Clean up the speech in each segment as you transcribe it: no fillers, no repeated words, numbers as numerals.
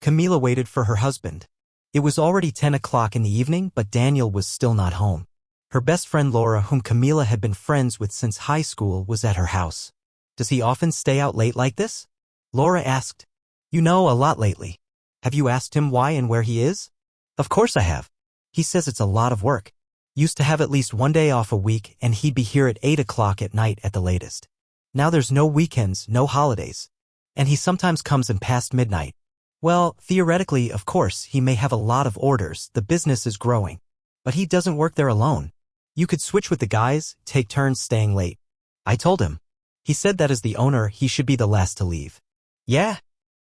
Camila waited for her husband. It was already 10 o'clock in the evening, but Daniel was still not home. Her best friend Laura, whom Camila had been friends with since high school, was at her house. Does he often stay out late like this? Laura asked. You know, a lot lately. Have you asked him why and where he is? Of course I have. He says it's a lot of work. Used to have at least one day off a week and he'd be here at 8 o'clock at night at the latest. Now there's no weekends, no holidays. And he sometimes comes in past midnight. Well, theoretically, of course, he may have a lot of orders, the business is growing. But he doesn't work there alone. You could switch with the guys, take turns staying late. I told him. He said that as the owner, he should be the last to leave. Yeah?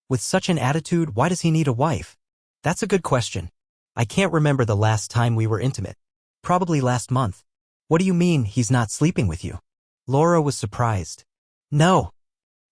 With such an attitude, why does he need a wife? That's a good question. I can't remember the last time we were intimate. Probably last month. What do you mean he's not sleeping with you? Laura was surprised. No.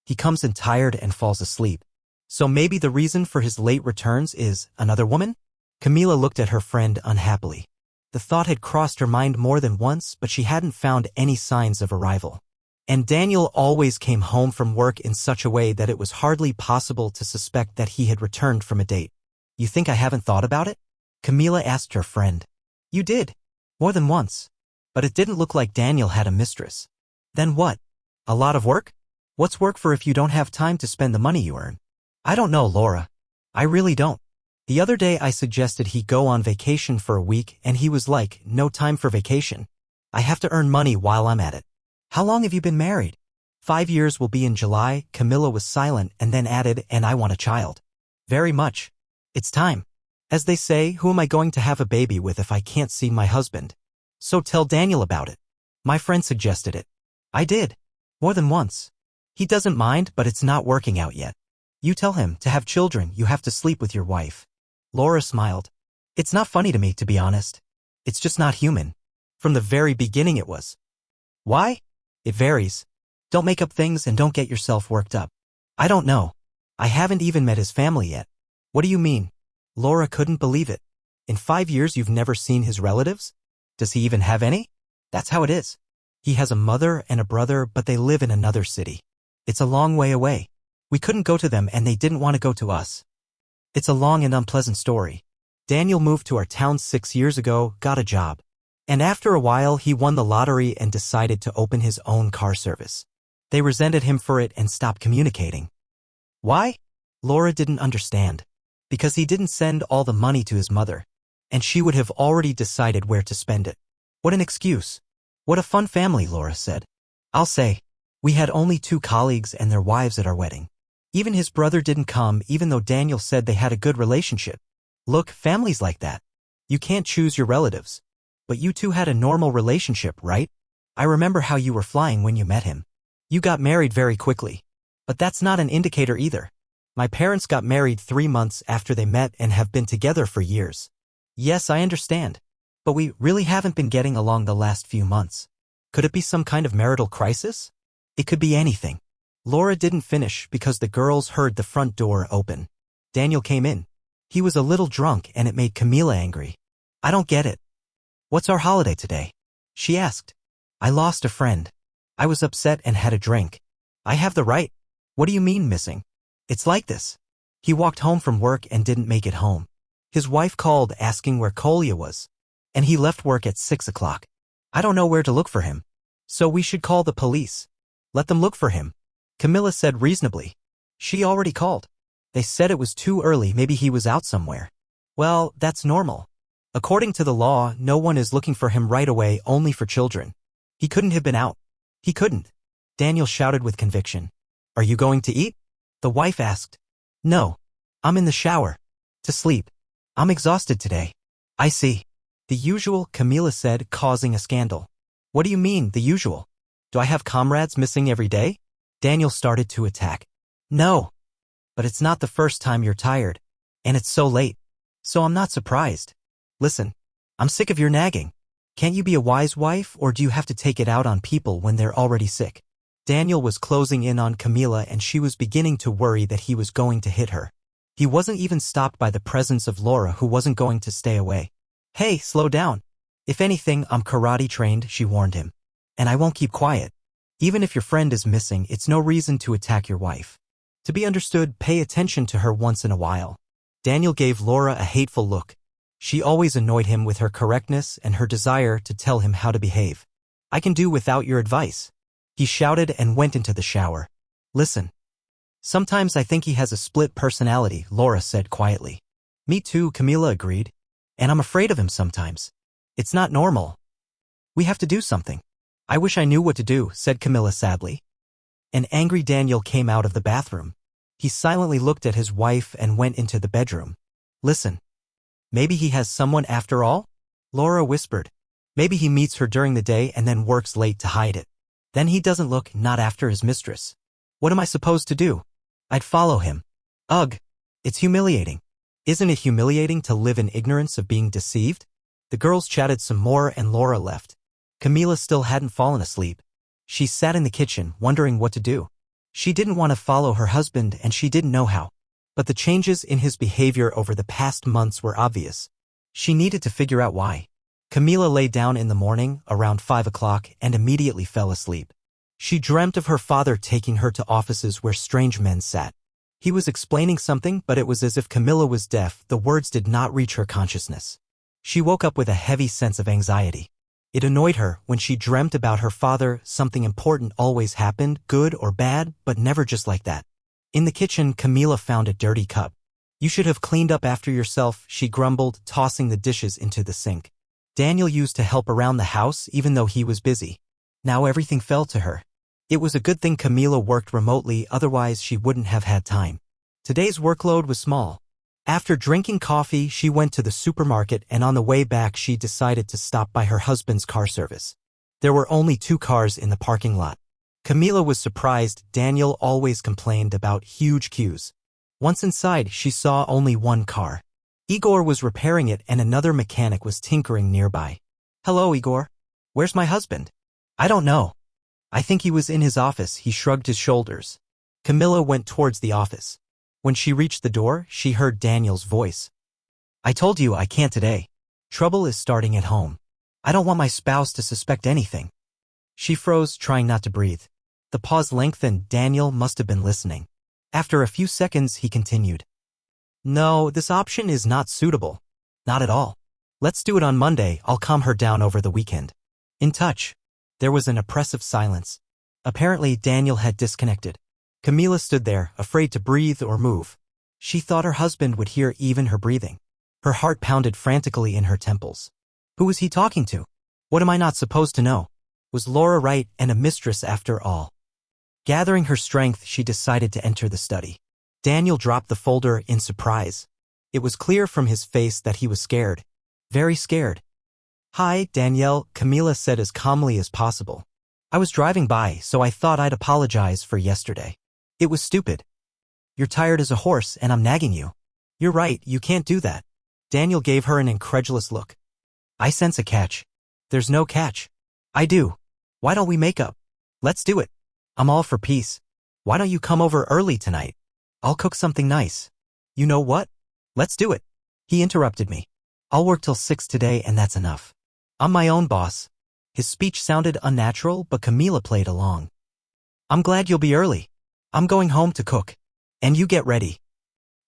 He comes in tired and falls asleep. So maybe the reason for his late returns is another woman? Camila looked at her friend unhappily. The thought had crossed her mind more than once, but she hadn't found any signs of arrival. And Daniel always came home from work in such a way that it was hardly possible to suspect that he had returned from a date. You think I haven't thought about it? Camila asked her friend. You did. More than once. But it didn't look like Daniel had a mistress. Then what? A lot of work? What's work for if you don't have time to spend the money you earn? I don't know, Laura. I really don't. The other day I suggested he go on vacation for a week and he was like, no time for vacation. I have to earn money while I'm at it. How long have you been married? 5 years will be in July. Camila was silent and then added, and I want a child. Very much. It's time. As they say, who am I going to have a baby with if I can't see my husband? So tell Daniel about it. My friend suggested it. I did. More than once. He doesn't mind, but it's not working out yet. You tell him, to have children, you have to sleep with your wife. Laura smiled. It's not funny to me, to be honest. It's just not human. From the very beginning it was. Why? It varies. Don't make up things and don't get yourself worked up. I don't know. I haven't even met his family yet. What do you mean? Laura couldn't believe it. In 5 years you've never seen his relatives? Does he even have any? That's how it is. He has a mother and a brother, but they live in another city. It's a long way away. We couldn't go to them and they didn't want to go to us. It's a long and unpleasant story. Daniel moved to our town 6 years ago, got a job. And after a while he won the lottery and decided to open his own car service. They resented him for it and stopped communicating. Why? Laura didn't understand. Because he didn't send all the money to his mother. And she would have already decided where to spend it. What an excuse. What a fun family, Laura said. I'll say. We had only 2 colleagues and their wives at our wedding. Even his brother didn't come, even though Daniel said they had a good relationship. Look, families like that. You can't choose your relatives. But you two had a normal relationship, right? I remember how you were flying when you met him. You got married very quickly. But that's not an indicator either. My parents got married 3 months after they met and have been together for years. Yes, I understand. But we really haven't been getting along the last few months. Could it be some kind of marital crisis? It could be anything. Laura didn't finish because the girls heard the front door open. Daniel came in. He was a little drunk and it made Camila angry. I don't get it. What's our holiday today? She asked. I lost a friend. I was upset and had a drink. I have the right. What do you mean missing? It's like this. He walked home from work and didn't make it home. His wife called asking where Kolya was. And he left work at 6 o'clock. I don't know where to look for him. So we should call the police. Let them look for him. Camila said reasonably. She already called. They said it was too early, maybe he was out somewhere. Well, that's normal. According to the law, no one is looking for him right away, only for children. He couldn't have been out. He couldn't. Daniel shouted with conviction. Are you going to eat? The wife asked. No. I'm in the shower. To sleep. I'm exhausted today. I see. The usual, Camila said, causing a scandal. What do you mean, the usual? Do I have comrades missing every day? Daniel started to attack. No. But it's not the first time you're tired. And it's so late. So I'm not surprised. Listen. I'm sick of your nagging. Can't you be a wise wife, or do you have to take it out on people when they're already sick? Daniel was closing in on Camila and she was beginning to worry that he was going to hit her. He wasn't even stopped by the presence of Laura, who wasn't going to stay away. Hey, slow down. If anything, I'm karate trained, she warned him. And I won't keep quiet. Even if your friend is missing, it's no reason to attack your wife. To be understood, pay attention to her once in a while. Daniel gave Laura a hateful look. She always annoyed him with her correctness and her desire to tell him how to behave. I can do without your advice. He shouted and went into the shower. Listen. Sometimes I think he has a split personality, Laura said quietly. Me too, Camila agreed. And I'm afraid of him sometimes. It's not normal. We have to do something. I wish I knew what to do, said Camila sadly. An angry Daniel came out of the bathroom. He silently looked at his wife and went into the bedroom. Listen. Maybe he has someone after all? Laura whispered. Maybe he meets her during the day and then works late to hide it. Then he doesn't look not after his mistress. What am I supposed to do? I'd follow him. Ugh. It's humiliating. Isn't it humiliating to live in ignorance of being deceived? The girls chatted some more and Laura left. Camila still hadn't fallen asleep. She sat in the kitchen, wondering what to do. She didn't want to follow her husband and she didn't know how. But the changes in his behavior over the past months were obvious. She needed to figure out why. Camila lay down in the morning, around 5 o'clock, and immediately fell asleep. She dreamt of her father taking her to offices where strange men sat. He was explaining something, but it was as if Camila was deaf. The words did not reach her consciousness. She woke up with a heavy sense of anxiety. It annoyed her when she dreamt about her father. Something important always happened, good or bad, but never just like that. In the kitchen, Camila found a dirty cup. You should have cleaned up after yourself, she grumbled, tossing the dishes into the sink. Daniel used to help around the house even though he was busy. Now everything fell to her. It was a good thing Camila worked remotely, otherwise she wouldn't have had time. Today's workload was small. After drinking coffee, she went to the supermarket and on the way back she decided to stop by her husband's car service. There were only 2 cars in the parking lot. Camila was surprised. Daniel always complained about huge queues. Once inside, she saw only 1 car. Igor was repairing it and another mechanic was tinkering nearby. Hello, Igor. Where's my husband? I don't know. I think he was in his office, he shrugged his shoulders. Camila went towards the office. When she reached the door, she heard Daniel's voice. I told you I can't today. Trouble is starting at home. I don't want my spouse to suspect anything. She froze, trying not to breathe. The pause lengthened. Daniel must have been listening. After a few seconds, he continued. No, this option is not suitable. Not at all. Let's do it on Monday. I'll calm her down over the weekend. In touch. There was an oppressive silence. Apparently, Daniel had disconnected. Camila stood there, afraid to breathe or move. She thought her husband would hear even her breathing. Her heart pounded frantically in her temples. Who was he talking to? What am I not supposed to know? Was Laura right and a mistress after all? Gathering her strength, she decided to enter the study. Daniel dropped the folder in surprise. It was clear from his face that he was scared. Very scared. Hi, Danielle, Camila said as calmly as possible. I was driving by, so I thought I'd apologize for yesterday. It was stupid. You're tired as a horse and I'm nagging you. You're right, you can't do that. Daniel gave her an incredulous look. I sense a catch. There's no catch. I do. Why don't we make up? Let's do it. I'm all for peace. Why don't you come over early tonight? I'll cook something nice. You know what? Let's do it. He interrupted me. I'll work till 6 today and that's enough. I'm my own boss. His speech sounded unnatural, but Camila played along. I'm glad you'll be early. I'm going home to cook. And you get ready.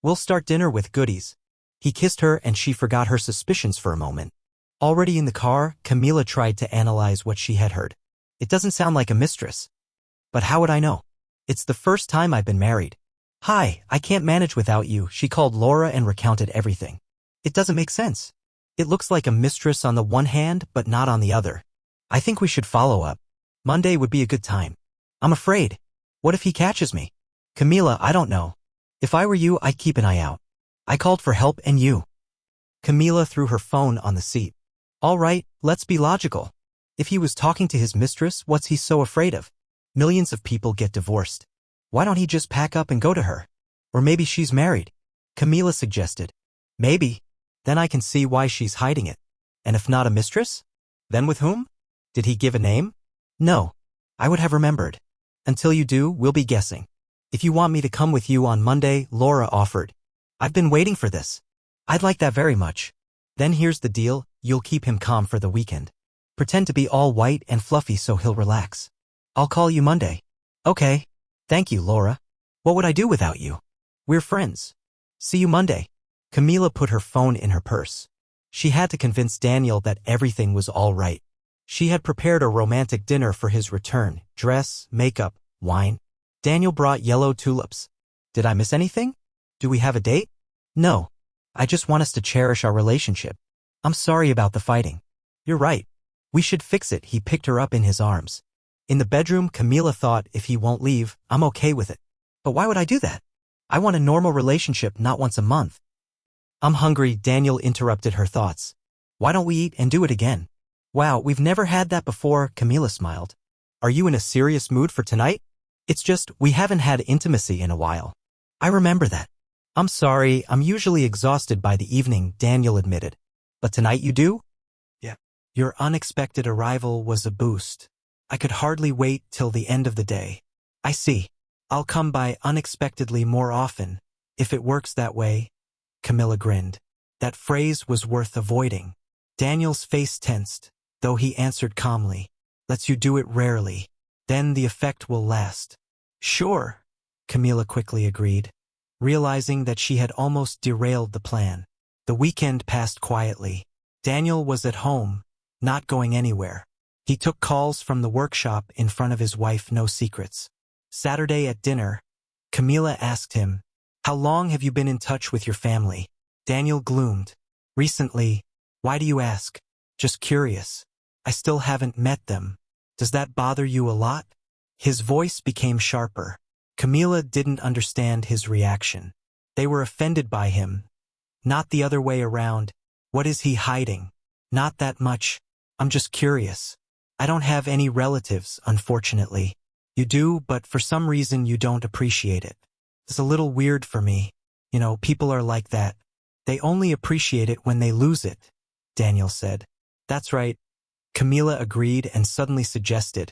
We'll start dinner with goodies. He kissed her and she forgot her suspicions for a moment. Already in the car, Camila tried to analyze what she had heard. It doesn't sound like a mistress. But how would I know? It's the first time I've been married. Hi, I can't manage without you, she called Laura and recounted everything. It doesn't make sense. It looks like a mistress on the one hand, but not on the other. I think we should follow up. Monday would be a good time. I'm afraid. What if he catches me? Camila, I don't know. If I were you, I'd keep an eye out. I called for help and you. Camila threw her phone on the seat. All right, let's be logical. If he was talking to his mistress, what's he so afraid of? Millions of people get divorced. Why don't he just pack up and go to her? Or maybe she's married. Camila suggested. Maybe. Then I can see why she's hiding it. And if not a mistress? Then with whom? Did he give a name? No. I would have remembered. Until you do, we'll be guessing. If you want me to come with you on Monday, Laura offered. I've been waiting for this. I'd like that very much. Then here's the deal, you'll keep him calm for the weekend. Pretend to be all white and fluffy so he'll relax. I'll call you Monday. Okay. Thank you, Laura. What would I do without you? We're friends. See you Monday. Camila put her phone in her purse. She had to convince Daniel that everything was all right. She had prepared a romantic dinner for his return: dress, makeup, wine. Daniel brought yellow tulips. Did I miss anything? Do we have a date? No. I just want us to cherish our relationship. I'm sorry about the fighting. You're right. We should fix it. He picked her up in his arms. In the bedroom, Camila thought, if he won't leave, I'm okay with it. But why would I do that? I want a normal relationship, not once a month. I'm hungry, Daniel interrupted her thoughts. Why don't we eat and do it again? Wow, we've never had that before, Camila smiled. Are you in a serious mood for tonight? It's just, we haven't had intimacy in a while. I remember that. I'm sorry, I'm usually exhausted by the evening, Daniel admitted. But tonight you do? Yeah. Your unexpected arrival was a boost. I could hardly wait till the end of the day. I see. I'll come by unexpectedly more often, if it works that way. Camila grinned. That phrase was worth avoiding. Daniel's face tensed, though he answered calmly. Lets you do it rarely. Then the effect will last. Sure, Camila quickly agreed, realizing that she had almost derailed the plan. The weekend passed quietly. Daniel was at home, not going anywhere. He took calls from the workshop in front of his wife, no secrets. Saturday at dinner, Camila asked him, "How long have you been in touch with your family?" Daniel gloomed. "Recently. Why do you ask?" "Just curious. I still haven't met them. Does that bother you a lot?" His voice became sharper. Camila didn't understand his reaction. They were offended by him. Not the other way around. What is he hiding? Not that much. I'm just curious. I don't have any relatives, unfortunately. You do, but for some reason you don't appreciate it. It's a little weird for me. You know, people are like that. They only appreciate it when they lose it, Daniel said. That's right. Camila agreed and suddenly suggested,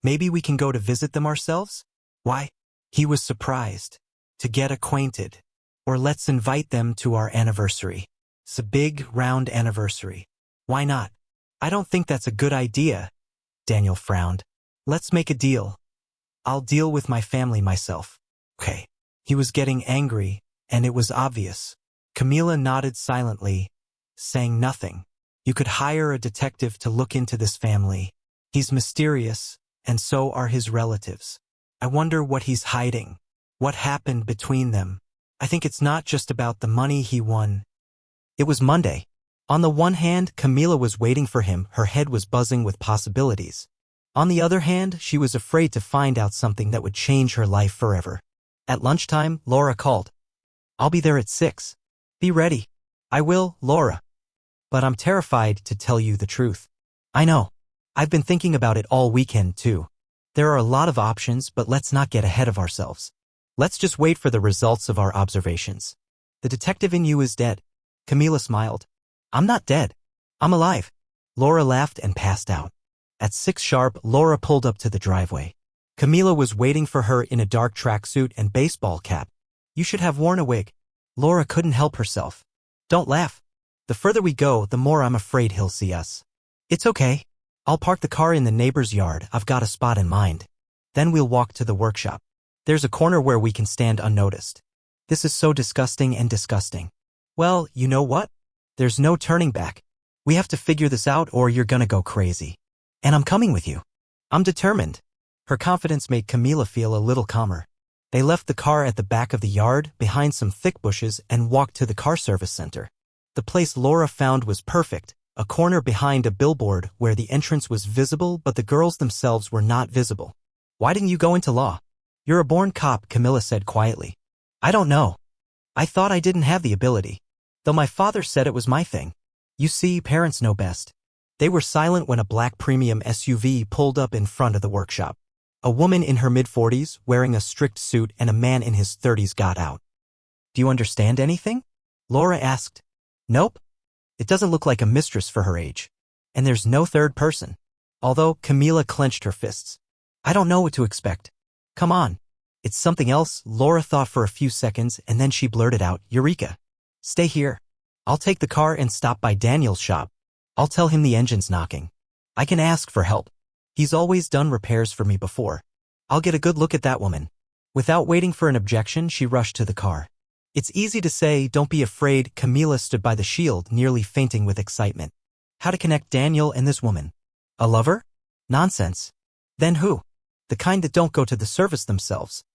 maybe we can go to visit them ourselves? Why? He was surprised. To get acquainted. Or let's invite them to our anniversary. It's a big, round anniversary. Why not? I don't think that's a good idea, Daniel frowned. Let's make a deal. I'll deal with my family myself. Okay. He was getting angry, and it was obvious. Camila nodded silently, saying nothing. You could hire a detective to look into this family. He's mysterious, and so are his relatives. I wonder what he's hiding. What happened between them? I think it's not just about the money he won. It was Monday. On the one hand, Camila was waiting for him. Her head was buzzing with possibilities. On the other hand, she was afraid to find out something that would change her life forever. At lunchtime, Laura called. I'll be there at 6. Be ready. I will, Laura. But I'm terrified to tell you the truth. I know. I've been thinking about it all weekend, too. There are a lot of options, but let's not get ahead of ourselves. Let's just wait for the results of our observations. The detective in you is dead. Camila smiled. I'm not dead. I'm alive. Laura laughed and passed out. At 6 sharp, Laura pulled up to the driveway. Camila was waiting for her in a dark tracksuit and baseball cap. You should have worn a wig. Laura couldn't help herself. Don't laugh. The further we go, the more I'm afraid he'll see us. It's okay. I'll park the car in the neighbor's yard. I've got a spot in mind. Then we'll walk to the workshop. There's a corner where we can stand unnoticed. This is so disgusting and disgusting. Well, you know what? There's no turning back. We have to figure this out or you're gonna go crazy. And I'm coming with you. I'm determined. Her confidence made Camila feel a little calmer. They left the car at the back of the yard, behind some thick bushes, and walked to the car service center. The place Laura found was perfect, a corner behind a billboard where the entrance was visible but the girls themselves were not visible. Why didn't you go into law? You're a born cop, Camila said quietly. I don't know. I thought I didn't have the ability. Though my father said it was my thing. You see, parents know best. They were silent when a black premium SUV pulled up in front of the workshop. A woman in her mid-40s, wearing a strict suit, and a man in his 30s got out. Do you understand anything? Laura asked. Nope. It doesn't look like a mistress for her age. And there's no third person. Although Camila clenched her fists. I don't know what to expect. Come on. It's something else. Laura thought for a few seconds and then she blurted out, Eureka. Stay here. I'll take the car and stop by Daniel's shop. I'll tell him the engine's knocking. I can ask for help. He's always done repairs for me before. I'll get a good look at that woman. Without waiting for an objection, she rushed to the car. It's easy to say, don't be afraid. Camila stood by the shield, nearly fainting with excitement. How to connect Daniel and this woman? A lover? Nonsense. Then who? The kind that don't go to the service themselves.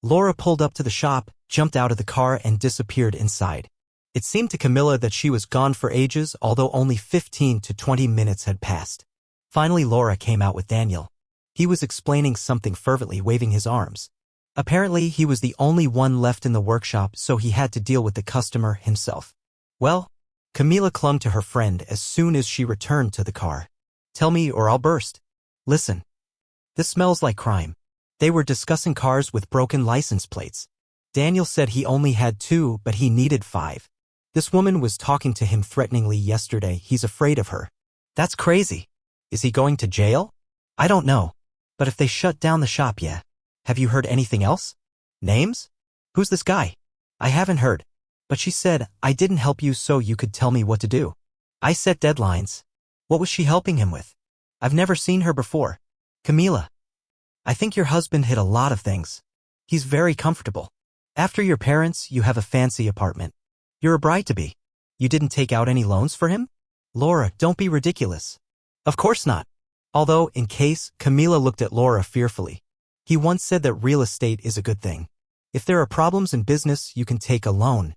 Laura pulled up to the shop, jumped out of the car and disappeared inside. It seemed to Camila that she was gone for ages, although only 15 to 20 minutes had passed. Finally Laura came out with Daniel. He was explaining something fervently, waving his arms. Apparently he was the only one left in the workshop, so he had to deal with the customer himself. Well, Camila clung to her friend as soon as she returned to the car. Tell me or I'll burst. Listen. This smells like crime. They were discussing cars with broken license plates. Daniel said he only had 2, but he needed 5. This woman was talking to him threateningly yesterday. He's afraid of her. That's crazy. Is he going to jail? I don't know. But if they shut down the shop, yeah. Have you heard anything else? Names? Who's this guy? I haven't heard. But she said, I didn't help you so you could tell me what to do. I set deadlines. What was she helping him with? I've never seen her before. Camila. I think your husband hid a lot of things. He's very comfortable. After your parents, you have a fancy apartment. You're a bride-to-be. You didn't take out any loans for him? Laura, don't be ridiculous. Of course not. Although, in case, Camila looked at Laura fearfully. He once said that real estate is a good thing. If there are problems in business, you can take a loan.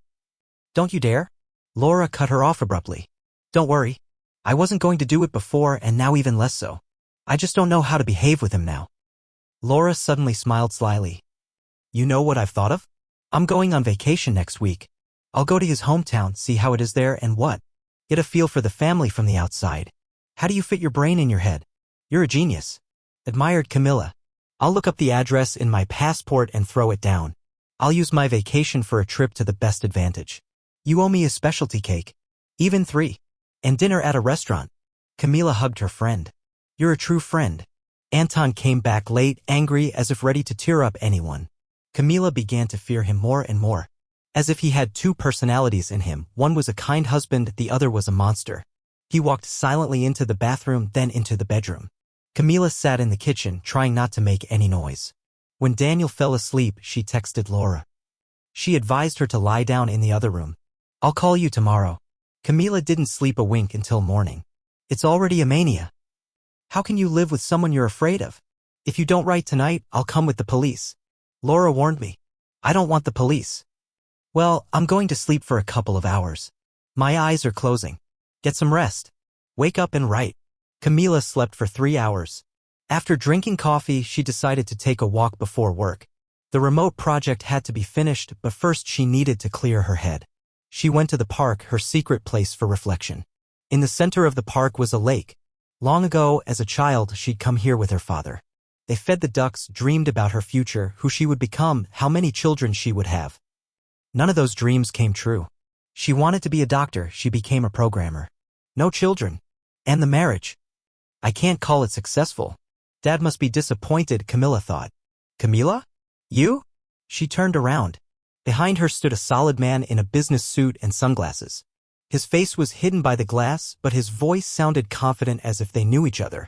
Don't you dare? Laura cut her off abruptly. Don't worry. I wasn't going to do it before and now even less so. I just don't know how to behave with him now. Laura suddenly smiled slyly. You know what I've thought of? I'm going on vacation next week. I'll go to his hometown, see how it is there and what? Get a feel for the family from the outside. How do you fit your brain in your head? You're a genius. Admired Camila. I'll look up the address in my passport and throw it down. I'll use my vacation for a trip to the best advantage. You owe me a specialty cake. Even 3. And dinner at a restaurant. Camila hugged her friend. You're a true friend. Anton came back late, angry, as if ready to tear up anyone. Camila began to fear him more and more. As if he had 2 personalities in him. One was a kind husband, the other was a monster. He walked silently into the bathroom, then into the bedroom. Camila sat in the kitchen, trying not to make any noise. When Daniel fell asleep, she texted Laura. She advised her to lie down in the other room. I'll call you tomorrow. Camila didn't sleep a wink until morning. It's already a mania. How can you live with someone you're afraid of? If you don't write tonight, I'll come with the police. Laura warned me. I don't want the police. Well, I'm going to sleep for a couple of hours. My eyes are closing. Get some rest. Wake up and write. Camila slept for 3 hours. After drinking coffee, she decided to take a walk before work. The remote project had to be finished, but first she needed to clear her head. She went to the park, her secret place for reflection. In the center of the park was a lake. Long ago, as a child, she'd come here with her father. They fed the ducks, dreamed about her future, who she would become, how many children she would have. None of those dreams came true. She wanted to be a doctor, she became a programmer. No children. And the marriage. I can't call it successful. Dad must be disappointed, Camila thought. Camila? You? She turned around. Behind her stood a solid man in a business suit and sunglasses. His face was hidden by the glass, but his voice sounded confident as if they knew each other.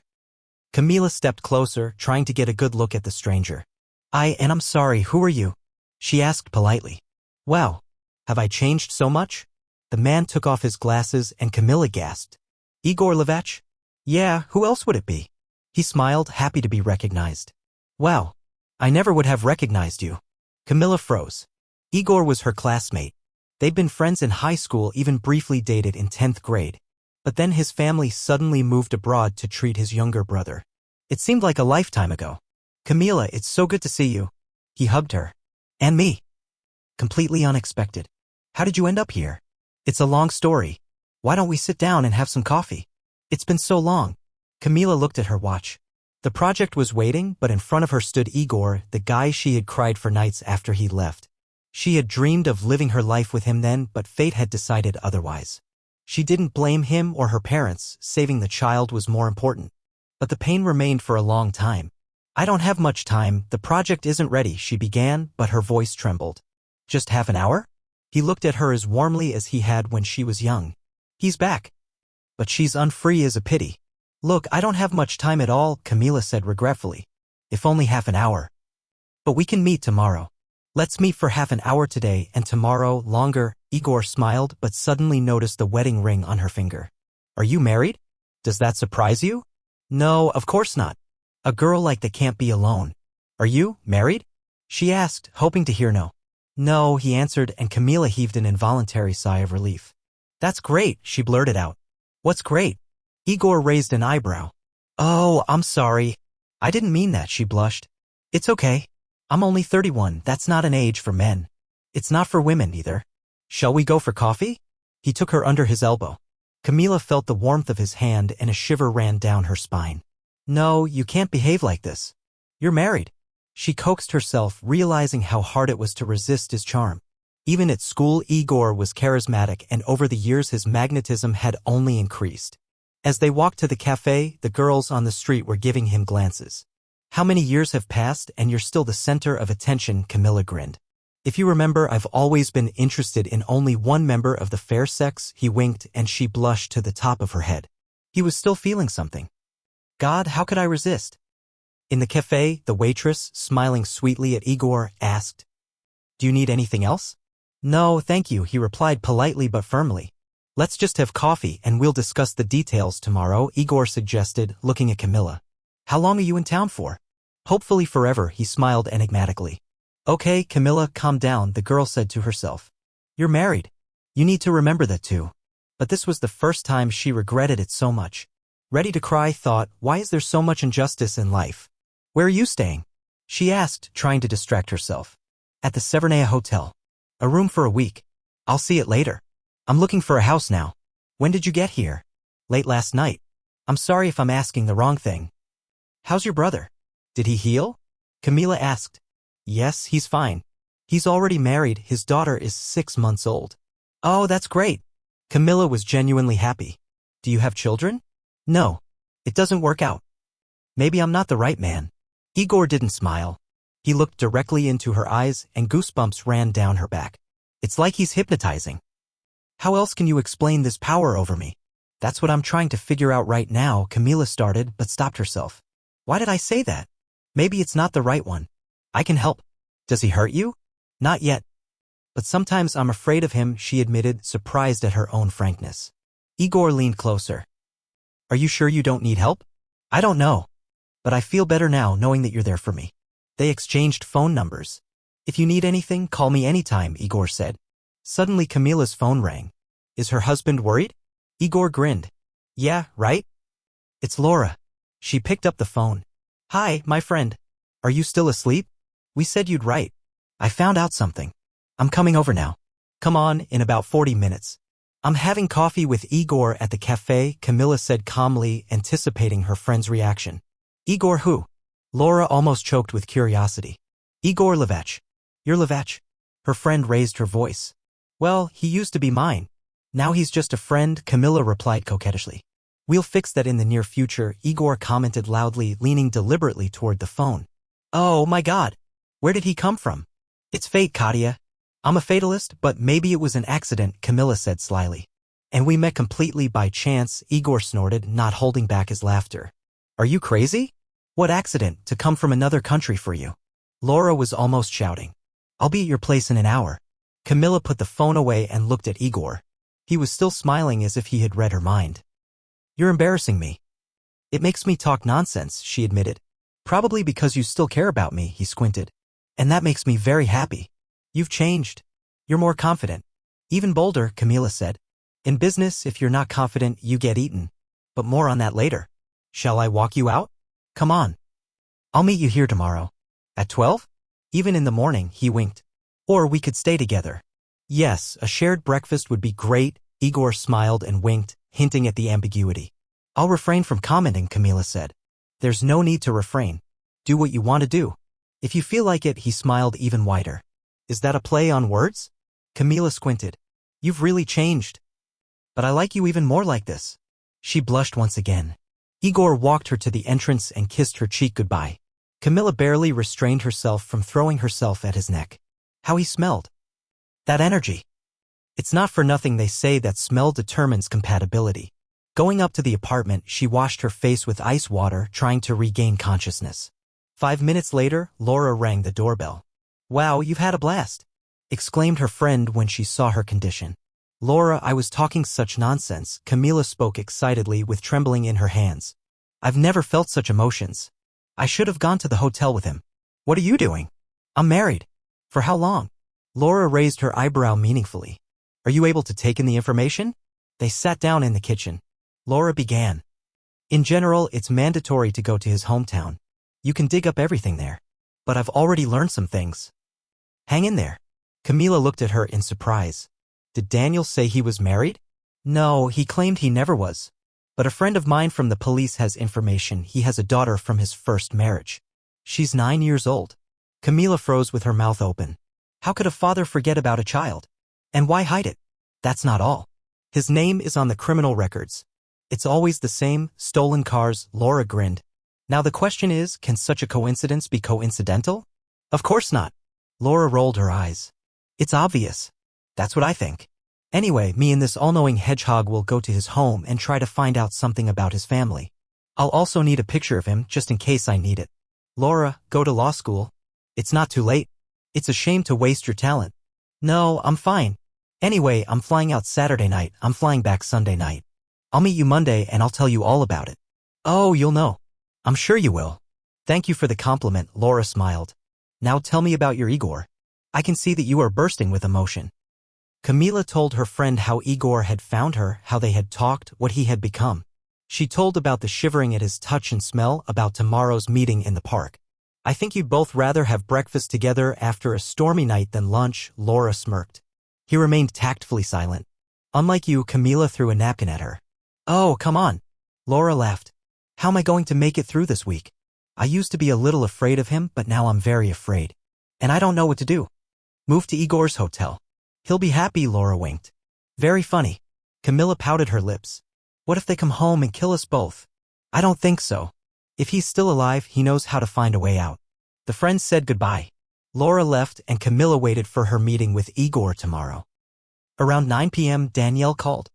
Camila stepped closer, trying to get a good look at the stranger. I'm sorry, who are you? She asked politely. Wow. Have I changed so much? The man took off his glasses and Camila gasped. Igor Levach? Yeah, who else would it be? He smiled, happy to be recognized. Wow. I never would have recognized you. Camila froze. Igor was her classmate. They'd been friends in high school, even briefly dated in 10th grade. But then his family suddenly moved abroad to treat his younger brother. It seemed like a lifetime ago. Camila, it's so good to see you. He hugged her. And me. Completely unexpected. How did you end up here? It's a long story. Why don't we sit down and have some coffee? It's been so long. Camila looked at her watch. The project was waiting, but in front of her stood Igor, the guy she had cried for nights after he left. She had dreamed of living her life with him then, but fate had decided otherwise. She didn't blame him or her parents, saving the child was more important. But the pain remained for a long time. I don't have much time, the project isn't ready, she began, but her voice trembled. Just half an hour? He looked at her as warmly as he had when she was young. He's back. But she's unfree is a pity. Look, I don't have much time at all, Camila said regretfully. If only half an hour. But we can meet tomorrow. Let's meet for half an hour today and tomorrow longer. Igor smiled but suddenly noticed the wedding ring on her finger. Are you married? Does that surprise you? No, of course not. A girl like that can't be alone. Are you married? She asked, hoping to hear no. No, he answered, and Camila heaved an involuntary sigh of relief. That's great, she blurted out. What's great? Igor raised an eyebrow. Oh, I'm sorry. I didn't mean that, she blushed. It's okay. I'm only 31, that's not an age for men. It's not for women either. Shall we go for coffee? He took her under his elbow. Camila felt the warmth of his hand and a shiver ran down her spine. No, you can't behave like this. You're married. She coaxed herself, realizing how hard it was to resist his charm. Even at school, Igor was charismatic, and over the years his magnetism had only increased. As they walked to the cafe, the girls on the street were giving him glances. How many years have passed and you're still the center of attention, Camila grinned. If you remember, I've always been interested in only one member of the fair sex, he winked, and she blushed to the top of her head. He was still feeling something. God, how could I resist? In the cafe, the waitress, smiling sweetly at Igor, asked, Do you need anything else? No, thank you, he replied politely but firmly. Let's just have coffee and we'll discuss the details tomorrow, Igor suggested, looking at Camila. How long are you in town for? Hopefully forever, he smiled enigmatically. Okay, Camila, calm down, the girl said to herself. You're married. You need to remember that too. But this was the first time she regretted it so much. Ready to cry, thought, why is there so much injustice in life? Where are you staying? She asked, trying to distract herself. At the Severnaya Hotel. A room for a week. I'll see it later. I'm looking for a house now. When did you get here? Late last night. I'm sorry if I'm asking the wrong thing. How's your brother? Did he heal? Camila asked. Yes, he's fine. He's already married, his daughter is 6 months old. Oh, that's great. Camila was genuinely happy. Do you have children? No. It doesn't work out. Maybe I'm not the right man. Igor didn't smile. He looked directly into her eyes and goosebumps ran down her back. It's like he's hypnotizing. How else can you explain this power over me? That's what I'm trying to figure out right now, Camila started but stopped herself. Why did I say that? Maybe it's not the right one. I can help. Does he hurt you? Not yet. But sometimes I'm afraid of him, she admitted, surprised at her own frankness. Igor leaned closer. Are you sure you don't need help? I don't know. But I feel better now knowing that you're there for me. They exchanged phone numbers. If you need anything, call me anytime, Igor said. Suddenly Camila's phone rang. Is her husband worried? Igor grinned. Yeah, right? It's Laura. She picked up the phone. Hi, my friend. Are you still asleep? We said you'd write. I found out something. I'm coming over now. Come on, in about 40 minutes. I'm having coffee with Igor at the cafe, Camila said calmly, anticipating her friend's reaction. Igor who? Laura almost choked with curiosity. Igor Levach. You're Levach? Her friend raised her voice. Well, he used to be mine. Now he's just a friend, Camila replied coquettishly. We'll fix that in the near future, Igor commented loudly, leaning deliberately toward the phone. Oh my God. Where did he come from? It's fate, Katia. I'm a fatalist, but maybe it was an accident, Camila said slyly. And we met completely by chance, Igor snorted, not holding back his laughter. Are you crazy? What accident, to come from another country for you? Laura was almost shouting. I'll be at your place in an hour. Camila put the phone away and looked at Igor. He was still smiling as if he had read her mind. You're embarrassing me. It makes me talk nonsense, she admitted. Probably because you still care about me, he squinted. And that makes me very happy. You've changed. You're more confident. Even bolder, Camila said. In business, if you're not confident, you get eaten. But more on that later. Shall I walk you out? Come on. I'll meet you here tomorrow. At 12? Even in the morning, he winked. Or we could stay together. Yes, a shared breakfast would be great, Igor smiled and winked, hinting at the ambiguity. I'll refrain from commenting, Camila said. There's no need to refrain. Do what you want to do. If you feel like it, he smiled even wider. Is that a play on words? Camila squinted. You've really changed. But I like you even more like this. She blushed once again. Igor walked her to the entrance and kissed her cheek goodbye. Camila barely restrained herself from throwing herself at his neck. How he smelled. That energy. It's not for nothing they say that smell determines compatibility. Going up to the apartment, she washed her face with ice water, trying to regain consciousness. 5 minutes later, Laura rang the doorbell. Wow, you've had a blast, exclaimed her friend when she saw her condition. Laura, I was talking such nonsense, Camila spoke excitedly with trembling in her hands. I've never felt such emotions. I should have gone to the hotel with him. What are you doing? I'm married. For how long? Laura raised her eyebrow meaningfully. Are you able to take in the information? They sat down in the kitchen. Laura began. In general, it's mandatory to go to his hometown. You can dig up everything there. But I've already learned some things. Hang in there. Camila looked at her in surprise. Did Daniel say he was married? No, he claimed he never was. But a friend of mine from the police has information he has a daughter from his first marriage. She's 9 years old. Camila froze with her mouth open. How could a father forget about a child? And why hide it? That's not all. His name is on the criminal records. It's always the same, stolen cars, Laura grinned. Now the question is, can such a coincidence be coincidental? Of course not. Laura rolled her eyes. It's obvious. That's what I think. Anyway, me and this all-knowing hedgehog will go to his home and try to find out something about his family. I'll also need a picture of him just in case I need it. Laura, go to law school. It's not too late. It's a shame to waste your talent. No, I'm fine. Anyway, I'm flying out Saturday night. I'm flying back Sunday night. I'll meet you Monday and I'll tell you all about it. Oh, you'll know. I'm sure you will. Thank you for the compliment, Laura smiled. Now tell me about your Igor. I can see that you are bursting with emotion. Camila told her friend how Igor had found her, how they had talked, what he had become. She told about the shivering at his touch and smell, about tomorrow's meeting in the park. I think you'd both rather have breakfast together after a stormy night than lunch, Laura smirked. He remained tactfully silent. Unlike you, Camila threw a napkin at her. Oh, come on. Laura laughed. How am I going to make it through this week? I used to be a little afraid of him, but now I'm very afraid. And I don't know what to do. Move to Igor's hotel. He'll be happy, Laura winked. Very funny. Camila pouted her lips. What if they come home and kill us both? I don't think so. If he's still alive, he knows how to find a way out. The friends said goodbye. Laura left and Camila waited for her meeting with Igor tomorrow. Around 9 p.m., Danielle called.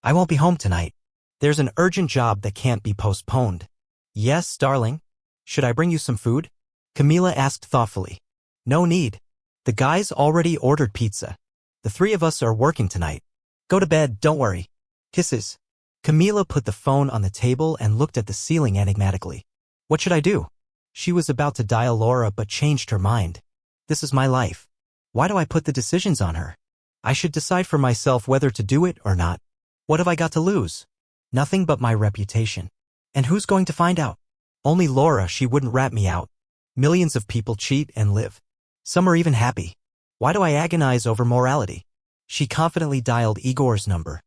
I won't be home tonight. There's an urgent job that can't be postponed. Yes, darling. Should I bring you some food? Camila asked thoughtfully. No need. The guys already ordered pizza. The three of us are working tonight. Go to bed, don't worry. Kisses. Camila put the phone on the table and looked at the ceiling enigmatically. What should I do? She was about to dial Laura but changed her mind. This is my life. Why do I put the decisions on her? I should decide for myself whether to do it or not. What have I got to lose? Nothing but my reputation. And who's going to find out? Only Laura, she wouldn't rat me out. Millions of people cheat and live. Some are even happy. Why do I agonize over morality? She confidently dialed Igor's number.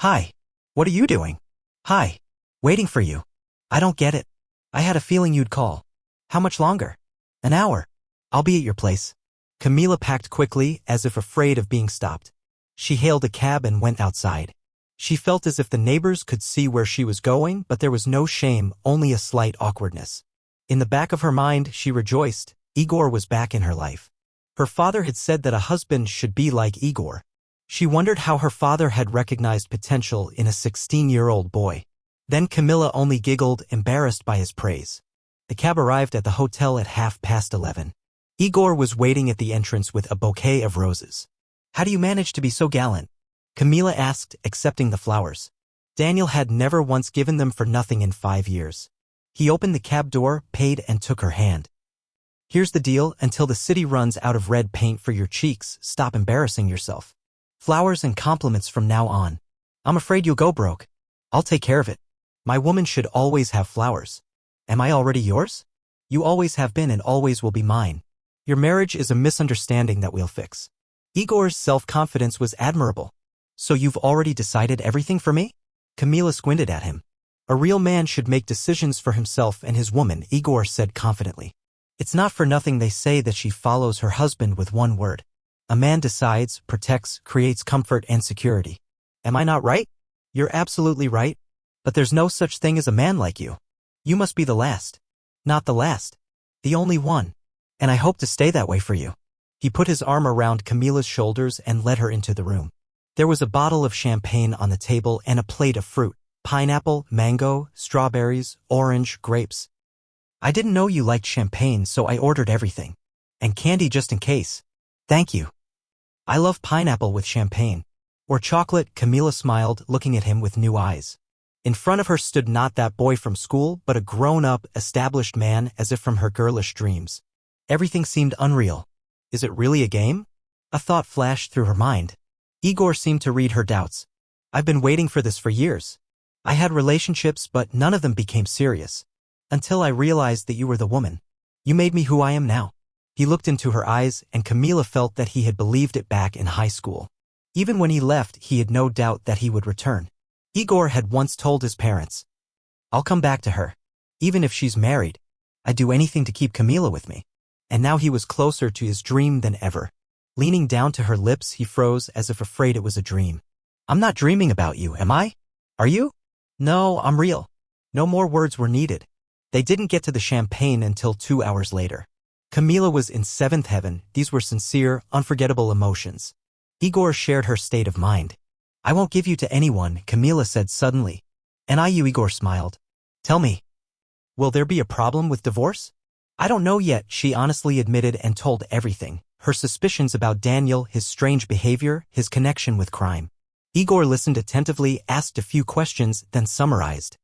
Hi. What are you doing? Hi. Waiting for you. I don't get it. I had a feeling you'd call. How much longer? An hour. I'll be at your place. Camila packed quickly, as if afraid of being stopped. She hailed a cab and went outside. She felt as if the neighbors could see where she was going, but there was no shame, only a slight awkwardness. In the back of her mind, she rejoiced. Igor was back in her life. Her father had said that a husband should be like Igor. She wondered how her father had recognized potential in a 16-year-old boy. Then Camila only giggled, embarrassed by his praise. The cab arrived at the hotel at 11:30. Igor was waiting at the entrance with a bouquet of roses. How do you manage to be so gallant? Camila asked, accepting the flowers. Daniel had never once given them for nothing in 5 years. He opened the cab door, paid, and took her hand. Here's the deal, until the city runs out of red paint for your cheeks, stop embarrassing yourself. Flowers and compliments from now on. I'm afraid you'll go broke. I'll take care of it. My woman should always have flowers. Am I already yours? You always have been and always will be mine. Your marriage is a misunderstanding that we'll fix. Igor's self-confidence was admirable. So you've already decided everything for me? Camila squinted at him. A real man should make decisions for himself and his woman, Igor said confidently. It's not for nothing they say that she follows her husband with one word. A man decides, protects, creates comfort and security. Am I not right? You're absolutely right. But there's no such thing as a man like you. You must be the last. Not the last. The only one. And I hope to stay that way for you. He put his arm around Camila's shoulders and led her into the room. There was a bottle of champagne on the table and a plate of fruit. Pineapple, mango, strawberries, orange, grapes. I didn't know you liked champagne, so I ordered everything. And candy just in case. Thank you. I love pineapple with champagne. Or chocolate, Camila smiled, looking at him with new eyes. In front of her stood not that boy from school, but a grown-up, established man, as if from her girlish dreams. Everything seemed unreal. Is it really a game? A thought flashed through her mind. Igor seemed to read her doubts. I've been waiting for this for years. I had relationships, but none of them became serious. Until I realized that you were the woman. You made me who I am now. He looked into her eyes, and Camila felt that he had believed it back in high school. Even when he left, he had no doubt that he would return. Igor had once told his parents, I'll come back to her. Even if she's married, I'd do anything to keep Camila with me. And now he was closer to his dream than ever. Leaning down to her lips, he froze as if afraid it was a dream. I'm not dreaming about you, am I? Are you? No, I'm real. No more words were needed. They didn't get to the champagne until 2 hours later. Camila was in seventh heaven. These were sincere, unforgettable emotions. Igor shared her state of mind. I won't give you to anyone, Camila said suddenly. And you, Igor smiled. Tell me, will there be a problem with divorce? I don't know yet, she honestly admitted and told everything. Her suspicions about Daniel, his strange behavior, his connection with crime. Igor listened attentively, asked a few questions, then summarized.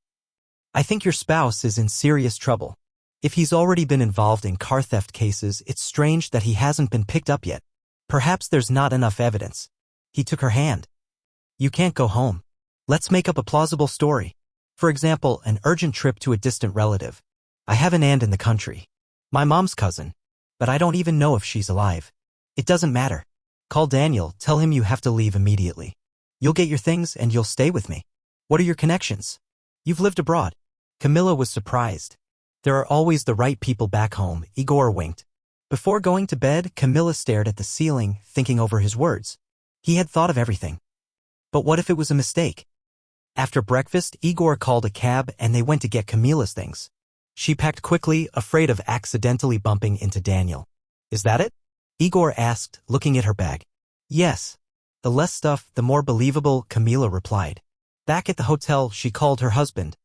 I think your spouse is in serious trouble. If he's already been involved in car theft cases, it's strange that he hasn't been picked up yet. Perhaps there's not enough evidence. He took her hand. You can't go home. Let's make up a plausible story. For example, an urgent trip to a distant relative. I have an aunt in the country. My mom's cousin. But I don't even know if she's alive. It doesn't matter. Call Daniel, tell him you have to leave immediately. You'll get your things and you'll stay with me. What are your connections? You've lived abroad. Camila was surprised. There are always the right people back home, Igor winked. Before going to bed, Camila stared at the ceiling, thinking over his words. He had thought of everything. But what if it was a mistake? After breakfast, Igor called a cab and they went to get Camila's things. She packed quickly, afraid of accidentally bumping into Daniel. Is that it? Igor asked, looking at her bag. Yes. The less stuff, the more believable, Camila replied. Back at the hotel, she called her husband.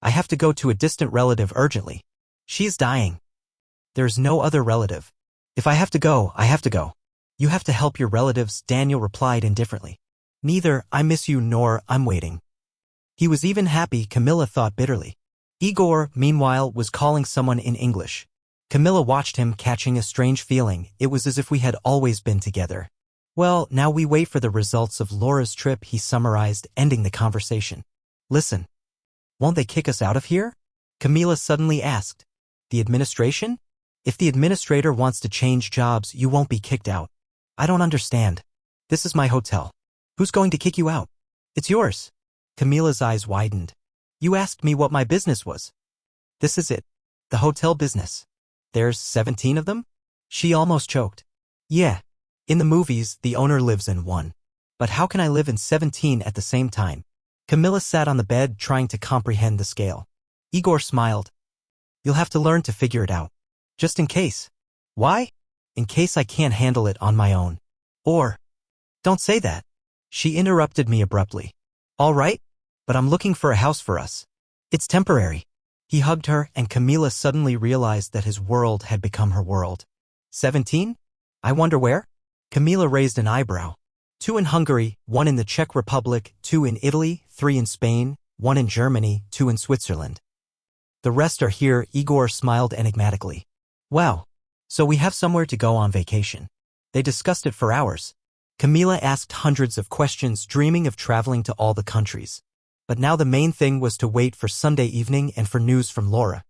I have to go to a distant relative urgently. She's dying. There's no other relative. If I have to go, I have to go. You have to help your relatives, Daniel replied indifferently. Neither, I miss you nor I'm waiting. He was even happy, Camila thought bitterly. Igor, meanwhile, was calling someone in English. Camila watched him, catching a strange feeling. It was as if we had always been together. Well, now we wait for the results of Laura's trip, he summarized, ending the conversation. Listen. Won't they kick us out of here? Camila suddenly asked. The administration? If the administrator wants to change jobs, you won't be kicked out. I don't understand. This is my hotel. Who's going to kick you out? It's yours. Camila's eyes widened. You asked me what my business was. This is it. The hotel business. There's 17 of them? She almost choked. Yeah. In the movies, the owner lives in one. But how can I live in 17 at the same time? Camila sat on the bed, trying to comprehend the scale. Igor smiled. You'll have to learn to figure it out. Just in case. Why? In case I can't handle it on my own. Or, don't say that. She interrupted me abruptly. All right, but I'm looking for a house for us. It's temporary. He hugged her, and Camila suddenly realized that his world had become her world. 17? I wonder where? Camila raised an eyebrow. 2 in Hungary, 1 in the Czech Republic, 2 in Italy, 3 in Spain, 1 in Germany, 2 in Switzerland. The rest are here, Igor smiled enigmatically. Wow. So we have somewhere to go on vacation. They discussed it for hours. Camila asked hundreds of questions, dreaming of traveling to all the countries. But now the main thing was to wait for Sunday evening and for news from Laura.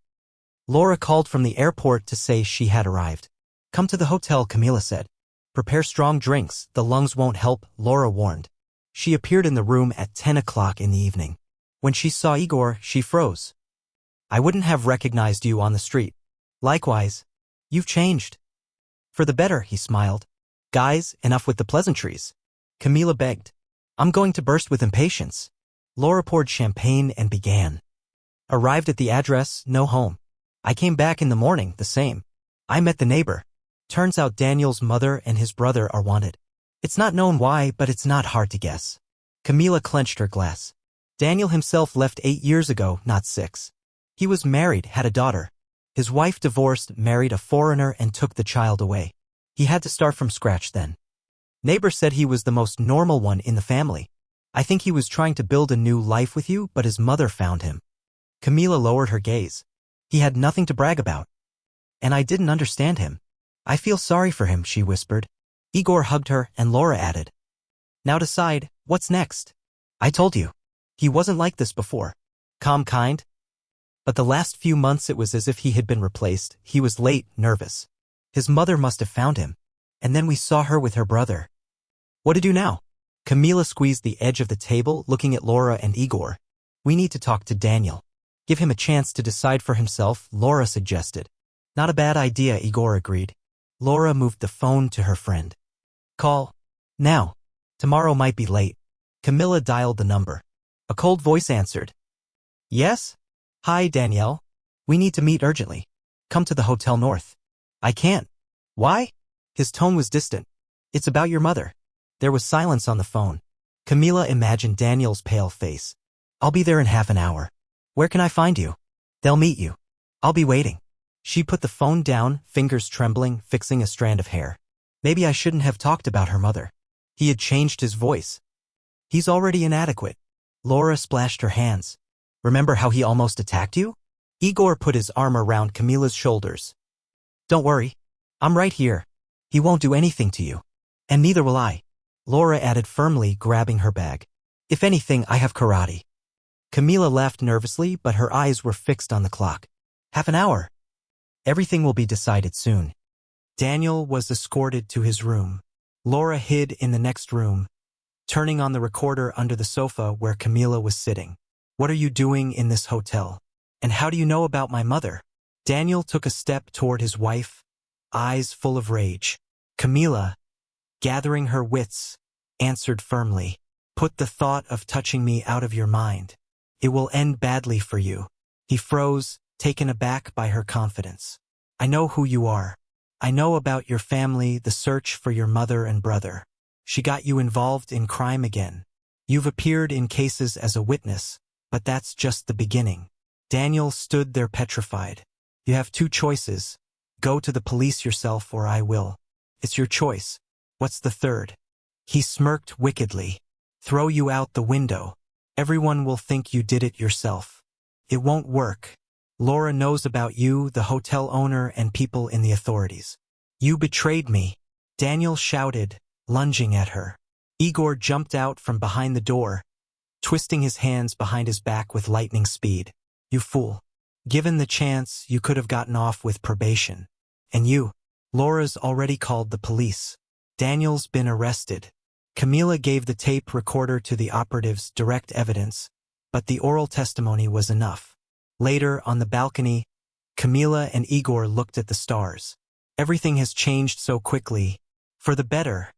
Laura called from the airport to say she had arrived. Come to the hotel, Camila said. Prepare strong drinks, the lungs won't help, Laura warned. She appeared in the room at 10 o'clock in the evening. When she saw Igor, she froze. I wouldn't have recognized you on the street. Likewise. You've changed. For the better, he smiled. Guys, enough with the pleasantries. Camila begged. I'm going to burst with impatience. Laura poured champagne and began. Arrived at the address, no home. I came back in the morning, the same. I met the neighbor. Turns out Daniel's mother and his brother are wanted. It's not known why, but it's not hard to guess. Camila clenched her glass. Daniel himself left 8 years ago, not 6. He was married, had a daughter. His wife divorced, married a foreigner, and took the child away. He had to start from scratch then. Neighbor said he was the most normal one in the family. I think he was trying to build a new life with you, but his mother found him. Camila lowered her gaze. He had nothing to brag about. And I didn't understand him. I feel sorry for him, she whispered. Igor hugged her, and Laura added, now decide, what's next? I told you. He wasn't like this before. Calm, kind. But the last few months it was as if he had been replaced. He was late, nervous. His mother must have found him. And then we saw her with her brother. What to do now? Camila squeezed the edge of the table, looking at Laura and Igor. We need to talk to Daniel. Give him a chance to decide for himself, Laura suggested. Not a bad idea, Igor agreed. Laura moved the phone to her friend. Call. Now. Tomorrow might be late. Camila dialed the number. A cold voice answered. Yes? Hi, Danielle. We need to meet urgently. Come to the Hotel North. I can't. Why? His tone was distant. It's about your mother. There was silence on the phone. Camila imagined Daniel's pale face. I'll be there in half an hour. Where can I find you? They'll meet you. I'll be waiting. She put the phone down, fingers trembling, fixing a strand of hair. Maybe I shouldn't have talked about her mother. He had changed his voice. He's already inadequate. Laura splashed her hands. Remember how he almost attacked you? Igor put his arm around Camila's shoulders. Don't worry. I'm right here. He won't do anything to you. And neither will I. Laura added firmly, grabbing her bag. If anything, I have karate. Camila laughed nervously, but her eyes were fixed on the clock. Half an hour. Everything will be decided soon. Daniel was escorted to his room. Laura hid in the next room, turning on the recorder under the sofa where Camila was sitting. What are you doing in this hotel? And how do you know about my mother? Daniel took a step toward his wife, eyes full of rage. Camila, gathering her wits, answered firmly, put the thought of touching me out of your mind. It will end badly for you. He froze, taken aback by her confidence. I know who you are. I know about your family, the search for your mother and brother. She got you involved in crime again. You've appeared in cases as a witness, but that's just the beginning. Daniel stood there petrified. You have two choices. Go to the police yourself or I will. It's your choice. What's the third? He smirked wickedly. Throw you out the window. Everyone will think you did it yourself. It won't work. Laura knows about you, the hotel owner, and people in the authorities. You betrayed me, Daniel shouted, lunging at her. Igor jumped out from behind the door, twisting his hands behind his back with lightning speed. You fool. Given the chance, you could have gotten off with probation. And you, Laura's already called the police. Daniel's been arrested. Camila gave the tape recorder to the operatives, direct evidence, but the oral testimony was enough. Later, on the balcony, Camila and Igor looked at the stars. Everything has changed so quickly. For the better.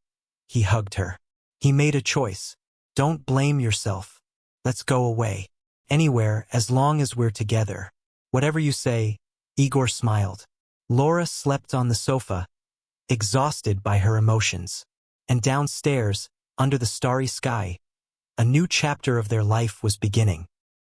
He hugged her. He made a choice. Don't blame yourself. Let's go away. Anywhere, as long as we're together. Whatever you say, Igor smiled. Laura slept on the sofa, exhausted by her emotions. And downstairs, under the starry sky, a new chapter of their life was beginning.